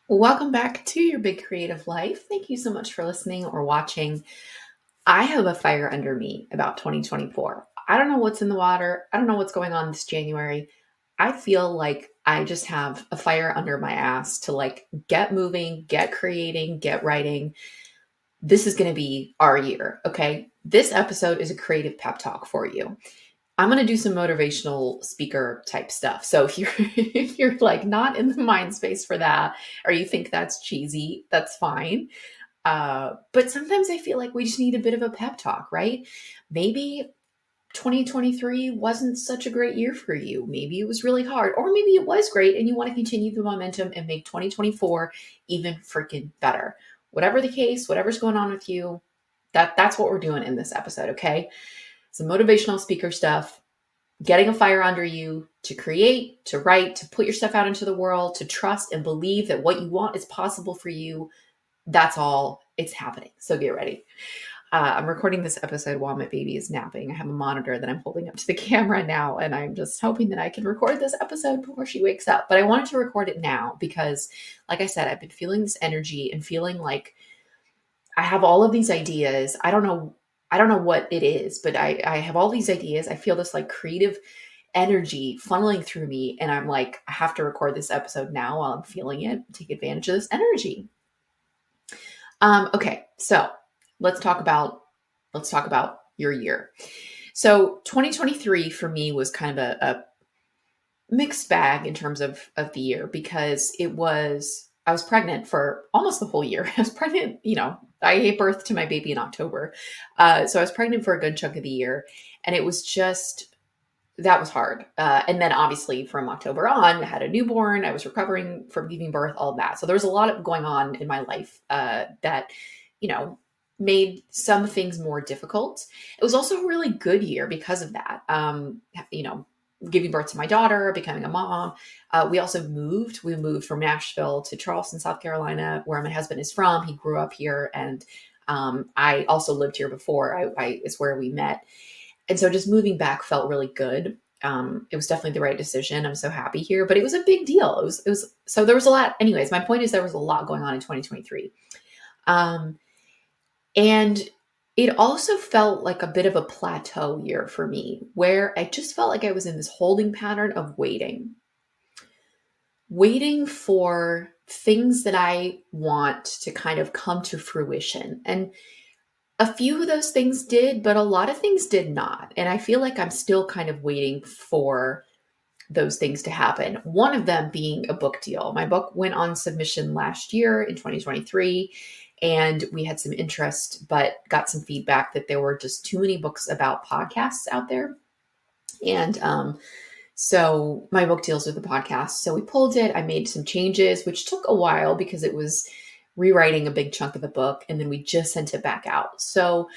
Welcome back to your big creative life. Thank you so much for listening or watching. I have a fire under me about 2024. I don't know what's in the water. I don't know what's going on this January. I feel like I just have a fire under my ass to get moving, get creating, get writing. This is going to be our year, okay? This episode is a creative pep talk for you. I'm going to do some motivational speaker type stuff. So if you're if you're like not in the mind space for that or you think that's cheesy, that's fine. But sometimes I feel like we just need a bit of a pep talk, right? Maybe 2023 wasn't such a great year for you. Maybe it was really hard, or maybe it was great and you want to continue the momentum and make 2024 even freaking better. Whatever the case, whatever's going on with you, that's what we're doing in this episode, okay? Some motivational speaker stuff, getting a fire under you to create, to write, to put your stuff out into the world, to trust and believe that what you want is possible for you. That's all it's happening. So get ready. I'm recording this episode while my baby is napping. I have a monitor that I'm holding up to the camera now, and I'm just hoping that I can record this episode before she wakes up. But I wanted to record it now because, like I said, I've been feeling this energy and feeling like I have all of these ideas. I don't know what it is, but I have all these ideas. I feel this like creative energy funneling through me. And I'm like, I have to record this episode now while I'm feeling it, take advantage of this energy. Okay, so let's talk about your year. So 2023 for me was kind of a mixed bag in terms of the year because I was pregnant for almost the whole year. I was pregnant, I gave birth to my baby in October. So I was pregnant for a good chunk of the year. And it was just, that was hard. And then obviously from October on, I had a newborn. I was recovering from giving birth, all of that. So there was a lot of going on in my life that, you know, made some things more difficult. It was also a really good year because of that. Giving birth to my daughter, becoming a mom. We also moved. We moved from Nashville to Charleston, South Carolina, where my husband is from. He grew up here, and I also lived here before. It's where we met, and so just moving back felt really good. It was definitely the right decision. I'm so happy here, but it was a big deal. It was so there was a lot. Anyways, my point is there was a lot going on in 2023, and it also felt like a bit of a plateau year for me, where I just felt like I was in this holding pattern of waiting for things that I want to kind of come to fruition. And a few of those things did, but a lot of things did not. And I feel like I'm still kind of waiting for those things to happen. One of them being a book deal. My book went on submission last year in 2023, and we had some interest, but got some feedback that there were just too many books about podcasts out there. And so my book deals with the podcast. So we pulled it. I made some changes, which took a while because it was rewriting a big chunk of the book, and then we just sent it back out. So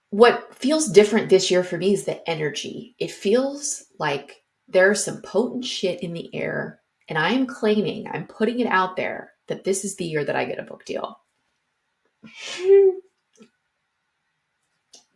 what feels different this year for me is the energy. It feels like there's some potent shit in the air, and I'm putting it out there that this is the year that I get a book deal.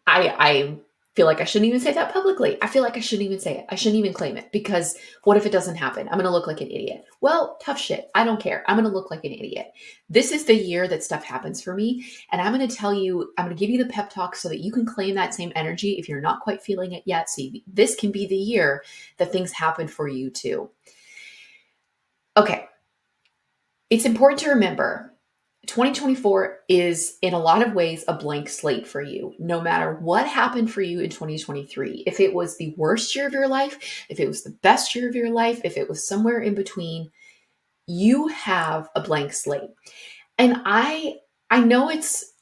I feel like I shouldn't even say that publicly. I feel like I shouldn't even say it. I shouldn't even claim it, because what if it doesn't happen? I'm going to look like an idiot. Well, tough shit. I don't care. I'm going to look like an idiot. This is the year that stuff happens for me. And I'm going to tell you, I'm going to give you the pep talk so that you can claim that same energy if you're not quite feeling it yet. See, this can be the year that things happen for you too. Okay. It's important to remember 2024 is in a lot of ways a blank slate for you, no matter what happened for you in 2023. If it was the worst year of your life, if it was the best year of your life, if it was somewhere in between, you have a blank slate. And I know it's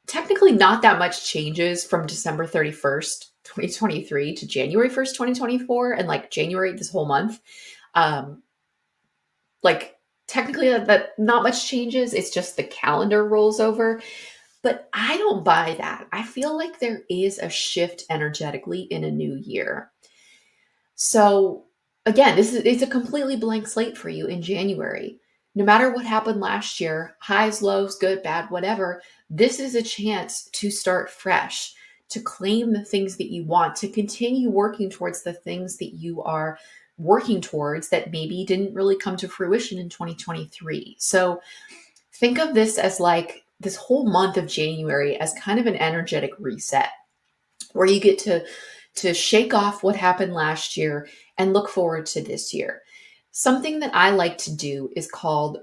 technically not that much changes from December 31st, 2023 to January 1st, 2024, and like January, this whole month. Like technically that not much changes. It's just the calendar rolls over. But I don't buy that. I feel like there is a shift energetically in a new year. So again, it's a completely blank slate for you in January. No matter what happened last year, highs, lows, good, bad, whatever, this is a chance to start fresh, to claim the things that you want, to continue working towards the things that you are working towards that maybe didn't really come to fruition in 2023. So think of this as like this whole month of January as kind of an energetic reset where you get to shake off what happened last year and look forward to this year. Something that I like to do is called,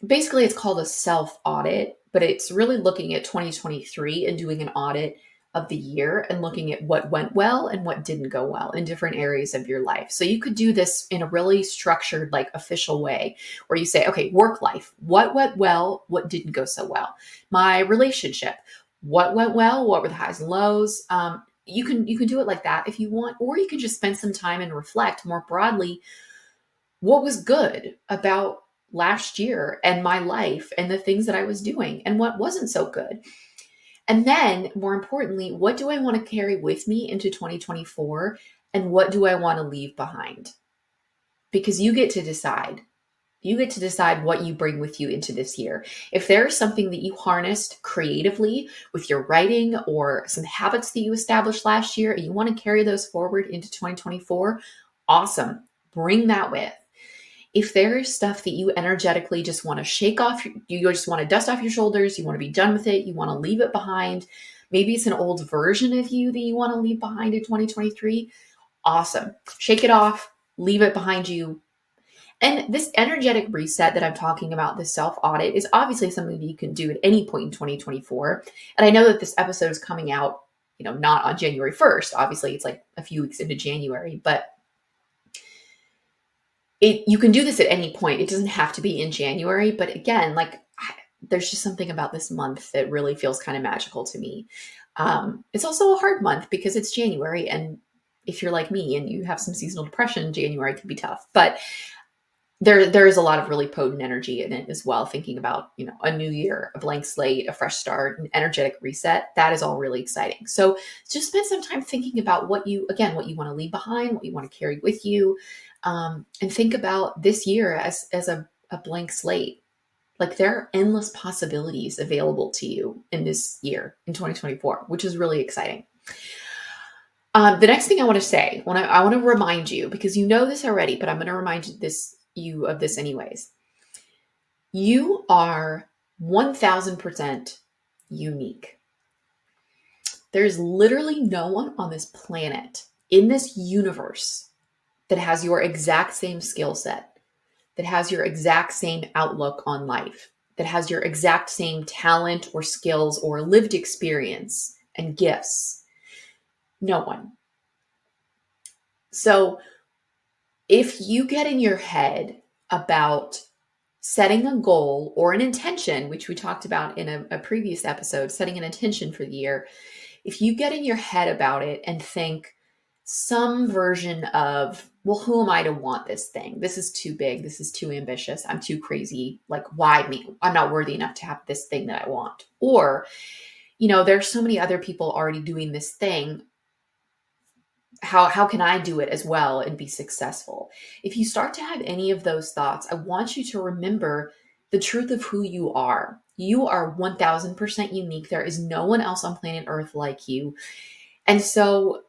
basically it's called a self audit, but it's really looking at 2023 and doing an audit of the year and looking at what went well and what didn't go well in different areas of your life. So you could do this in a really structured, like official way where you say, okay, work life, what went well, what didn't go so well? My relationship, what went well, what were the highs and lows? You can do it like that if you want, or you can just spend some time and reflect more broadly what was good about last year and my life and the things that I was doing and what wasn't so good. And then, more importantly, what do I want to carry with me into 2024 and what do I want to leave behind? Because you get to decide. You get to decide what you bring with you into this year. If there's something that you harnessed creatively with your writing or some habits that you established last year and you want to carry those forward into 2024, awesome. Bring that with. If there is stuff that you energetically just want to shake off, you just want to dust off your shoulders, you want to be done with it, you want to leave it behind, maybe it's an old version of you that you want to leave behind in 2023, awesome. Shake it off, leave it behind you. And this energetic reset that I'm talking about, this self-audit, is obviously something that you can do at any point in 2024. And I know that this episode is coming out, not on January 1st. Obviously, it's like a few weeks into January, but you can do this at any point. It doesn't have to be in January, but again, like there's just something about this month that really feels kind of magical to me. It's also a hard month because it's January, and if you're like me and you have some seasonal depression, January can be tough. But there is a lot of really potent energy in it as well. Thinking about a new year, a blank slate, a fresh start, an energetic reset. That is all really exciting. So just spend some time thinking about what you want to leave behind, what you want to carry with you. And think about this year as a blank slate. Like there are endless possibilities available to you in this year, in 2024, which is really exciting. The next thing I want to say, I want to remind you, because you know this already, but I'm going to remind you of this anyways. You are 1000% unique. There's literally no one on this planet, in this universe, that has your exact same skill set, that has your exact same outlook on life, that has your exact same talent or skills or lived experience and gifts. No one. So if you get in your head about setting a goal or an intention, which we talked about in a previous episode, setting an intention for the year, if you get in your head about it and think some version of, well, who am I to want this thing? This is too big. This is too ambitious. I'm too crazy. Like, why me? I'm not worthy enough to have this thing that I want. Or, there's so many other people already doing this thing. How can I do it as well and be successful? If you start to have any of those thoughts, I want you to remember the truth of who you are. You are 1000% unique. There is no one else on planet Earth like you. And so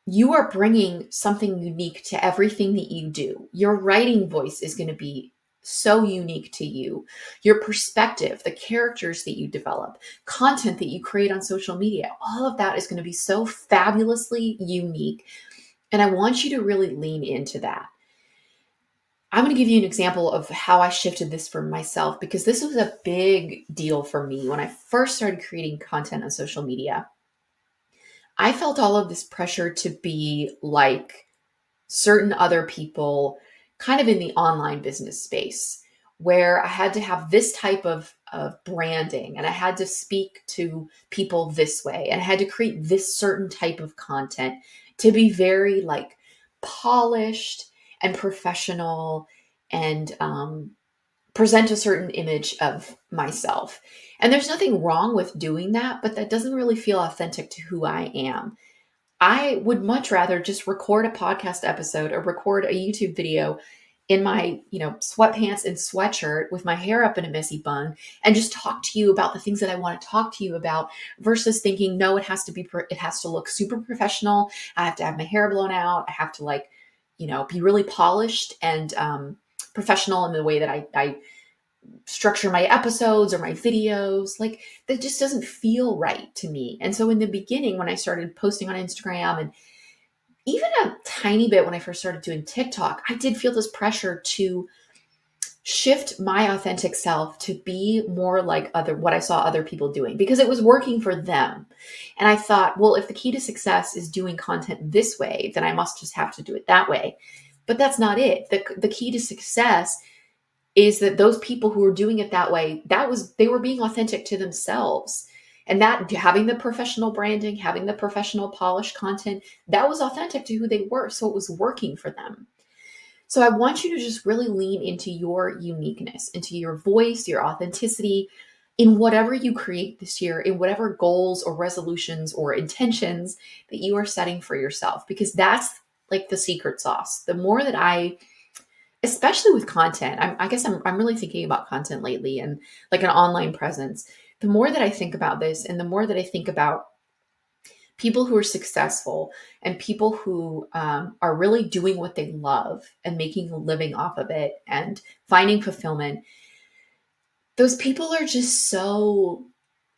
you are bringing something unique to everything that you do. Your writing voice is going to be so unique to you. Your perspective, the characters that you develop, content that you create on social media, all of that is going to be so fabulously unique. And I want you to really lean into that. I'm going to give you an example of how I shifted this for myself, because this was a big deal for me when I first started creating content on social media. I felt all of this pressure to be like certain other people kind of in the online business space, where I had to have this type of branding and I had to speak to people this way and I had to create this certain type of content to be very like polished and professional and present a certain image of myself. And there's nothing wrong with doing that, but that doesn't really feel authentic to who I am. I would much rather just record a podcast episode or record a YouTube video in my, sweatpants and sweatshirt with my hair up in a messy bun and just talk to you about the things that I want to talk to you about, versus thinking, no, it has to look super professional. I have to have my hair blown out. I have to be really polished and professional in the way that I structure my episodes or my videos. Like, that just doesn't feel right to me. And so in the beginning, when I started posting on Instagram, and even a tiny bit when I first started doing TikTok, I did feel this pressure to shift my authentic self to be more like what I saw other people doing, because it was working for them. And I thought, well, if the key to success is doing content this way, then I must just have to do it that way. But that's not it. The key to success is that those people who were doing it that way, they were being authentic to themselves. And that, having the professional branding, having the professional polished content, that was authentic to who they were. So it was working for them. So I want you to just really lean into your uniqueness, into your voice, your authenticity in whatever you create this year, in whatever goals or resolutions or intentions that you are setting for yourself, because that's like the secret sauce. The more that especially with content, I guess I'm really thinking about content lately and like an online presence. The more that I think about this, and the more that I think about people who are successful and people who are really doing what they love and making a living off of it and finding fulfillment, those people are just so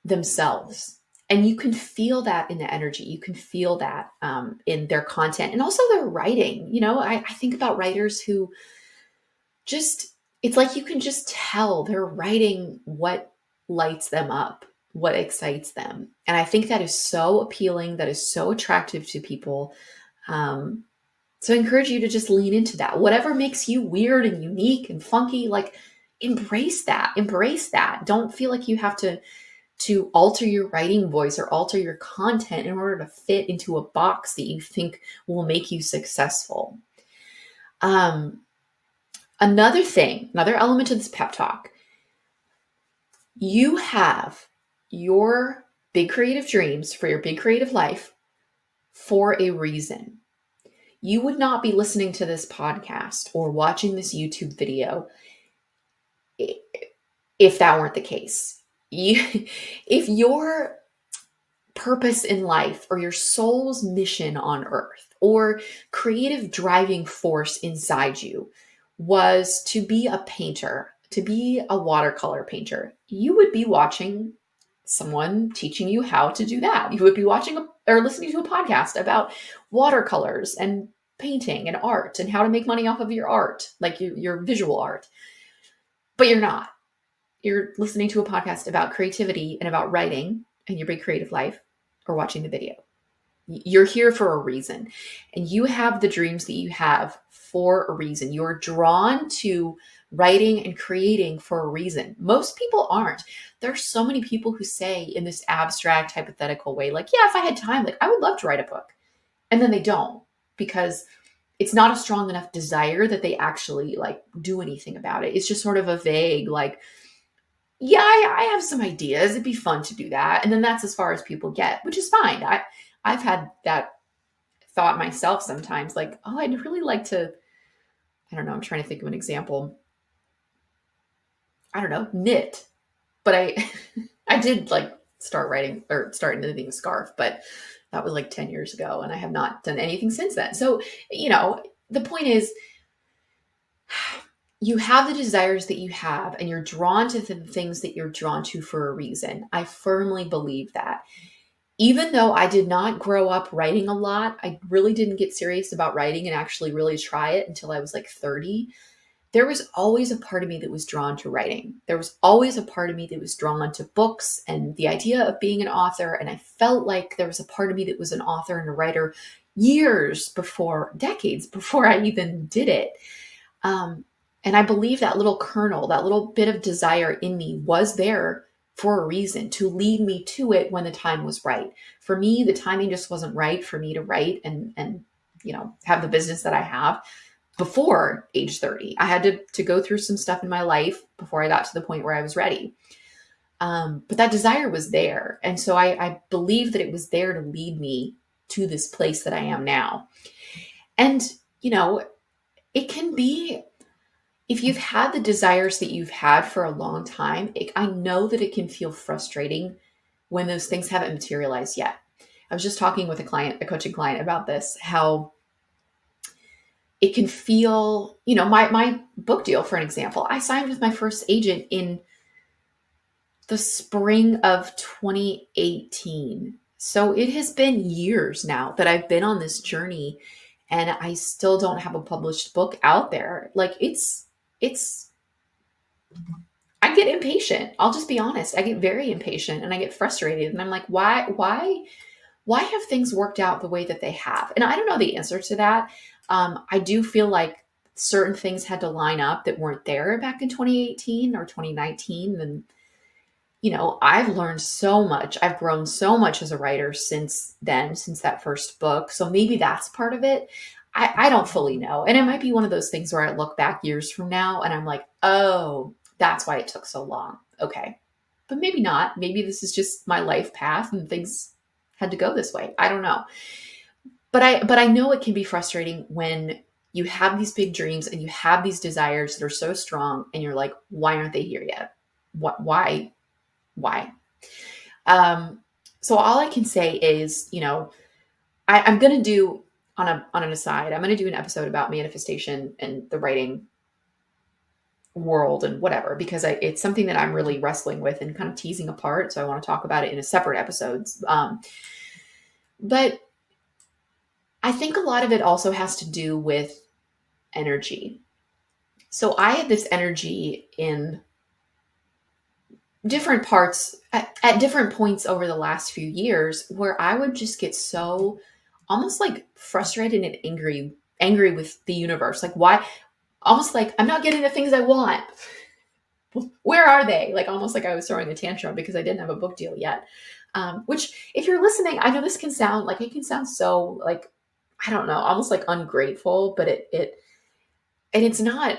themselves. And you can feel that in the energy. You can feel that in their content and also their writing. I think about writers who it's like you can just tell they're writing what lights them up, what excites them. And I think that is so appealing, that is so attractive to people. So I encourage you to just lean into that. Whatever makes you weird and unique and funky, like, embrace that. Don't feel like you have to alter your writing voice or alter your content in order to fit into a box that you think will make you successful. Another element of this pep talk, you have your big creative dreams for your big creative life for a reason. You would not be listening to this podcast or watching this YouTube video if that weren't the case. If your purpose in life or your soul's mission on earth or creative driving force inside you was to be a painter, to be a watercolor painter, you would be watching someone teaching you how to do that. You would be watching or listening to a podcast about watercolors and painting and art and how to make money off of your art, like your visual art. But you're not. You're listening to a podcast about creativity and about writing and your big creative life, or watching the video. You're here for a reason, and you have the dreams that you have for a reason. You're drawn to writing and creating for a reason. Most people aren't. There's so many people who say in this abstract, hypothetical way, like, yeah, if I had time, like, I would love to write a book. And then they don't, because it's not a strong enough desire that they actually like do anything about it. It's just sort of a vague, like, yeah, I have some ideas. It'd be fun to do that. And then that's as far as people get, which is fine. I've had that thought myself sometimes, like, oh, I'd really like to, I don't know, I'm trying to think of an example. I don't know, knit. But I did like start knitting a scarf, but that was like 10 years ago, and I have not done anything since then. So, the point is, you have the desires that you have, and you're drawn to the things that you're drawn to for a reason. I firmly believe that. Even though I did not grow up writing a lot, I really didn't get serious about writing and actually really try it until I was like 30. There was always a part of me that was drawn to writing. There was always a part of me that was drawn to books and the idea of being an author. And I felt like there was a part of me that was an author and a writer decades before I even did it. And I believe that little kernel, that little bit of desire in me was there for a reason, to lead me to it when the time was right. For me, the timing just wasn't right for me to write and have the business that I have before age 30. I had to go through some stuff in my life before I got to the point where I was ready. But that desire was there. And so I believe that it was there to lead me to this place that I am now. And, it can be, if you've had the desires that you've had for a long time, I know that it can feel frustrating when those things haven't materialized yet. I was just talking with a coaching client about this, how it can feel, my book deal, for an example, I signed with my first agent in the spring of 2018. So it has been years now that I've been on this journey, and I still don't have a published book out there. Like it's I get impatient. I'll just be honest. I get very impatient and I get frustrated, and I'm like, why have things worked out the way that they have? And I don't know the answer to that. I do feel like certain things had to line up that weren't there back in 2018 or 2019. And, I've learned so much. I've grown so much as a writer since then, since that first book. So maybe that's part of it. I don't fully know. And it might be one of those things where I look back years from now and I'm like, oh, that's why it took so long. Okay. But maybe not. Maybe this is just my life path and things had to go this way. I don't know. But I know it can be frustrating when you have these big dreams and you have these desires that are so strong and you're like, why aren't they here yet? Why? So all I can say is, I'm going to do on an aside, I'm going to do an episode about manifestation and the writing world and whatever, because it's something that I'm really wrestling with and kind of teasing apart. So I want to talk about it in a separate episode. But I think a lot of it also has to do with energy. So I had this energy in different parts at different points over the last few years where I would just get so almost like frustrated and angry with the universe. Like, why? Almost like I'm not getting the things I want. Where are they? Like, almost like I was throwing a tantrum because I didn't have a book deal yet. Which, if you're listening, I know this can sound like, it can sound so like, I don't know, almost like ungrateful, but and it's not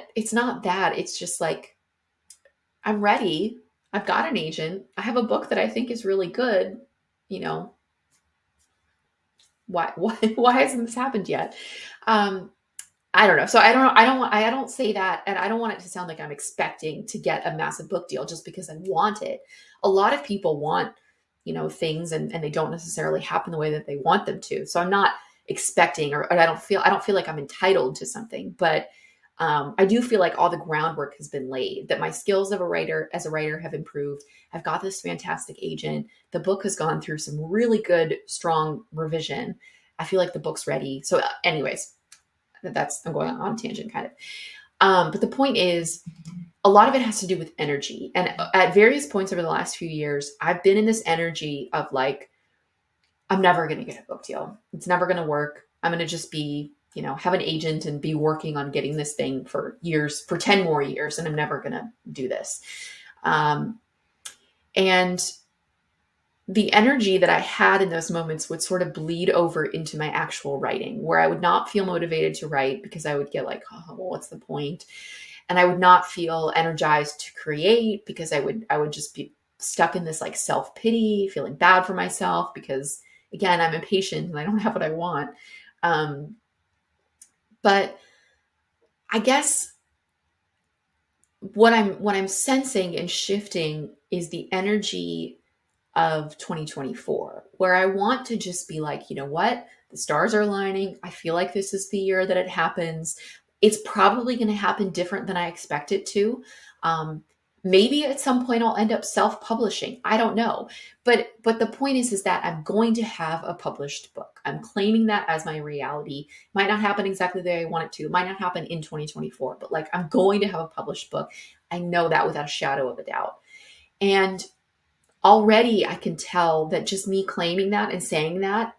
that. It's just like, I'm ready. I've got an agent. I have a book that I think is really good. You know, why hasn't this happened yet? I don't know. So I don't say that. And I don't want it to sound like I'm expecting to get a massive book deal just because I want it. A lot of people want, things and they don't necessarily happen the way that they want them to. So I'm not expecting, or I don't feel like I'm entitled to something, but I do feel like all the groundwork has been laid, that my skills as a writer have improved. I've got this fantastic agent. The book has gone through some really good, strong revision. I feel like the book's ready. So anyways, I'm going on a tangent kind of. But the point is, a lot of it has to do with energy. And at various points over the last few years, I've been in this energy of like, I'm never going to get a book deal. It's never going to work. I'm going to just be, have an agent and be working on getting this thing for 10 more years. And I'm never going to do this. And the energy that I had in those moments would sort of bleed over into my actual writing, where I would not feel motivated to write because I would get like, oh, well, what's the point? And I would not feel energized to create because I would just be stuck in this like self-pity, feeling bad for myself because, again, I'm impatient and I don't have what I want. But I guess what I'm sensing and shifting is the energy of 2024, where I want to just be like, you know what? The stars are aligning. I feel like this is the year that it happens. It's probably going to happen different than I expect it to. Maybe at some point I'll end up self-publishing. I don't know. But the point is that I'm going to have a published book. I'm claiming that as my reality. Might not happen exactly the way I want it to. It might not happen in 2024, but like, I'm going to have a published book. I know that without a shadow of a doubt. And already I can tell that just me claiming that and saying that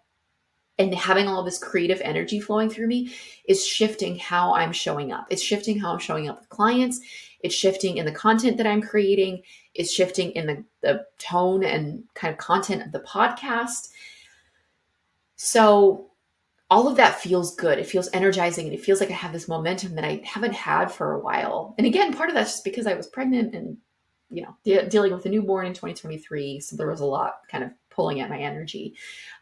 and having all this creative energy flowing through me is shifting how I'm showing up. It's shifting how I'm showing up with clients. It's shifting in the content that I'm creating. It's shifting in the tone and kind of content of the podcast. So all of that feels good. It feels energizing, and it feels like I have this momentum that I haven't had for a while. And again, part of that's just because I was pregnant and dealing with a newborn in 2023. So there was a lot kind of pulling at my energy.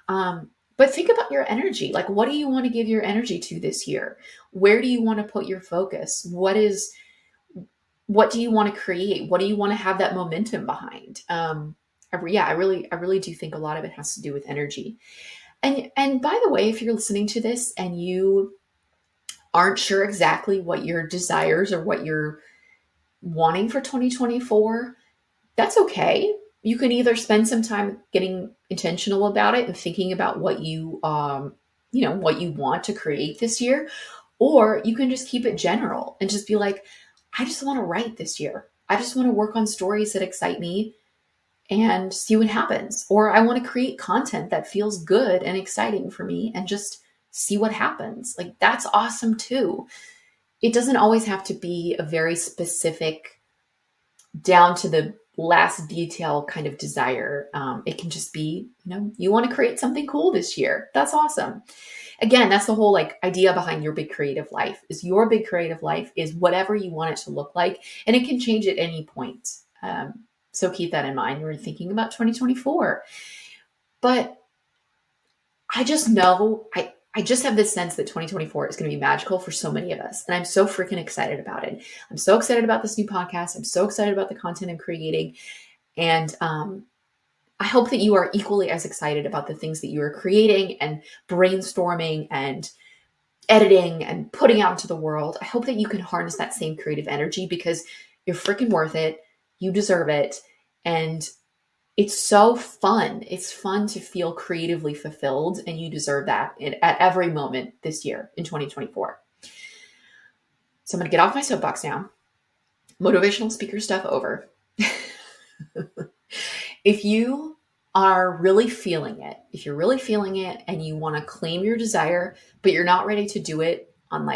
But think about your energy. Like, what do you want to give your energy to this year? Where do you want to put your focus? What do you want to create? What do you want to have that momentum behind? I really do think a lot of it has to do with energy. And by the way, if you're listening to this and you aren't sure exactly what your desires or what you're wanting for 2024, that's okay. You can either spend some time getting intentional about it and thinking about what what you want to create this year, or you can just keep it general and just be like, I just want to write this year. I just want to work on stories that excite me and see what happens. Or I want to create content that feels good and exciting for me and just see what happens. Like, that's awesome too. It doesn't always have to be a very specific, down to the last detail kind of desire. It can just be, you want to create something cool this year. That's awesome. Again, that's the whole like idea behind your big creative life. Is your big creative life is whatever you want it to look like, and it can change at any point. So keep that in mind when you're thinking about 2024. But I just know, I just have this sense that 2024 is going to be magical for so many of us. And I'm so freaking excited about it. I'm so excited about this new podcast. I'm so excited about the content I'm creating. And I hope that you are equally as excited about the things that you are creating and brainstorming and editing and putting out into the world. I hope that you can harness that same creative energy, because you're freaking worth it. You deserve it. And it's so fun. It's fun to feel creatively fulfilled, and you deserve that at every moment this year in 2024. So I'm going to get off my soapbox now. Motivational speaker stuff over. If you are really feeling it, if you're really feeling it and you want to claim your desire, but you're not ready to do it on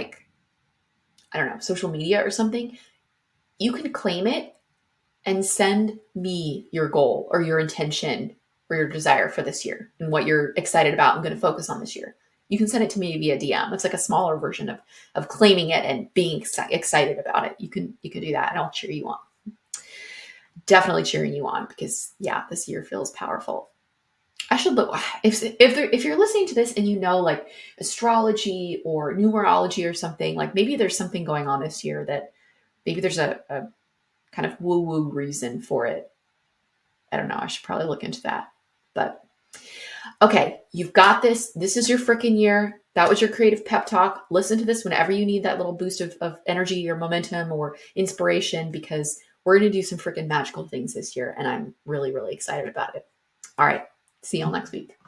social media or something, you can claim it and send me your goal or your intention or your desire for this year and what you're excited about and going to focus on this year. You can send it to me via DM. It's like a smaller version of claiming it and being excited about it. You can do that, and I'll cheer you on. Definitely cheering you on, because this year feels powerful. I should look, if you're listening to this and like astrology or numerology or something, like maybe there's something going on this year that maybe there's a kind of woo-woo reason for it. I don't know. I should probably look into that. But okay, you've got this. This is your freaking year. That was your creative pep talk. Listen to this whenever you need that little boost of energy or momentum or inspiration, because we're going to do some freaking magical things this year. And I'm really, really excited about it. All right. See y'all next week.